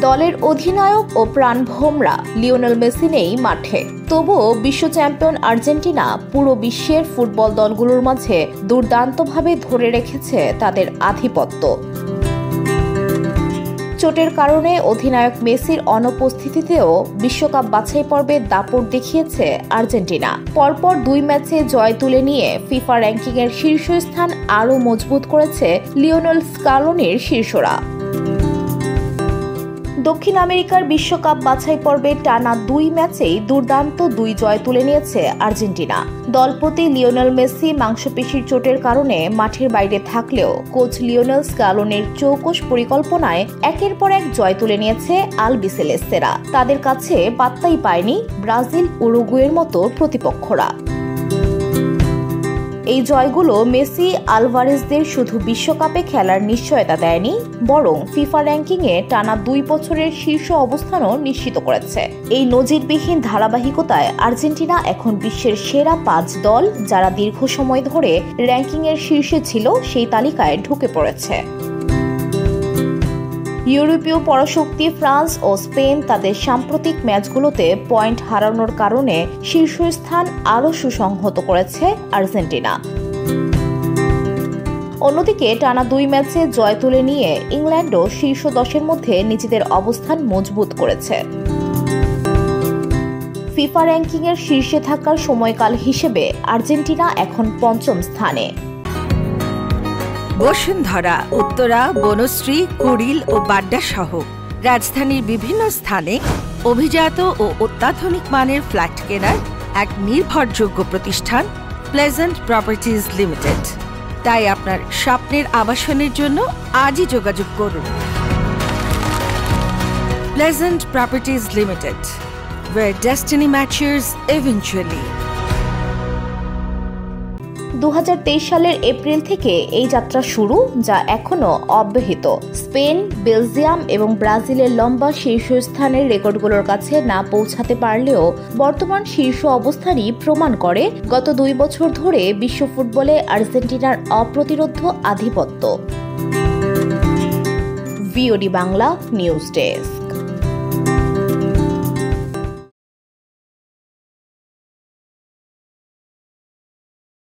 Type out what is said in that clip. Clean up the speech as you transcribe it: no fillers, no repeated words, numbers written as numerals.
দলের অধিনায়ক ও প্রাণভোমরা Lionel Messi নেই মাঠে। তবুও বিশ্ব চ্যাম্পিয়ন আর্জেন্টিনা পুরো বিশ্বের ফুটবল দলগুলোর মাঝে দুর্দান্তভাবে ধরে রেখেছে তাদের আধিপত্য। চোটের কারণে অধিনায়ক মেসির অনুপস্থিতিতেও বিশ্বকাপ বাছাই পর্বে দাপট দেখিয়েছে আর্জেন্টিনা। পরপর 2 ম্যাচে জয় তুলে নিয়ে ফিফা র্যাঙ্কিংয়ের শীর্ষস্থান আরও মজবুত করেছে লিওনেল স্কালোনির শিষ্যরা। দক্ষিণ আমেরিকার বিশ্বকাপ বাছাই পর্বে টানা 2 ম্যাচেই দুর্দান্ত 2 জয় তুলে নিয়েছে আর্জেন্টিনা। দলপতি লিওনেল মেসি মাংসপেশির চোটের কারণে মাঠের বাইরে থাকলেও কোচ লিওনেল স্কালোনির চৌকস পরিকল্পনায় একের পর এক জয় তুলে নিয়েছে আলবিসেলেস্তেরা। তাদের কাছে পাত্তাই পায়নি ব্রাজিল, উরুগুয়ের মতো প্রতিপক্ষরা। এই জয়গুলো মেসি আলভারেজদের শুধু বিশ্বকাপে খেলার নিশ্চয়তা দেয়নি, বরং ফিফা র্যাঙ্কিংয়ে টানা 2 বছরের শীর্ষ অবস্থানও নিশ্চিত করেছে। এই নজিরবিহীন ধারাবাহিকতায় আর্জেন্টিনা এখন বিশ্বের সেরা 5 দল যারা দীর্ঘ সময় ধরে র্যাঙ্কিংয়ের শীর্ষে ছিল সেই তালিকায় ঢুকে পড়েছে। ইউরোপীয় পরাশক্তি ফ্রান্স ও স্পেন তাদের সাম্প্রতিক ম্যাচগুলোতে পয়েন্ট হারানোর কারণে শীর্ষস্থান আরও সুসংহত করেছে আর্জেন্টিনা। অন্যদিকে টানা 2 ম্যাচে জয় তুলে নিয়ে ইংল্যান্ডও শীর্ষ 10-এর মধ্যে নিজেদের অবস্থান মজবুত করেছে। ফিফা র্যাঙ্কিংয়ের শীর্ষে থাকার সময়কাল হিসেবে আর্জেন্টিনা এখন 5ম স্থানে। বসুন্ধরা, উত্তরা, বনশ্রী, কুড়িল ও বাড্ডা সহ রাজধানীর বিভিন্ন স্থানে অভিজাত ও অত্যাধুনিক মানের ফ্ল্যাট কেনার এক নির্ভরযোগ্য প্রতিষ্ঠান প্লেজেন্ট প্রপার্টিজ লিমিটেড। তাই আপনার স্বপ্নের আবাসনের জন্য আজই যোগাযোগ করুন। Pleasant properties limited, where destiny matches eventually। 2023 সালের এপ্রিল থেকে এই যাত্রা শুরু, যা এখনও অব্যাহত। স্পেন, বেলজিয়াম এবং ব্রাজিলের লম্বা শীর্ষস্থানের রেকর্ডগুলোর কাছে না পৌঁছাতে পারলেও বর্তমান শীর্ষ অবস্থানই প্রমাণ করে গত 2 বছর ধরে বিশ্ব ফুটবলে আর্জেন্টিনার অপ্রতিরোধ্য আধিপত্য। VOD Bangla news desk.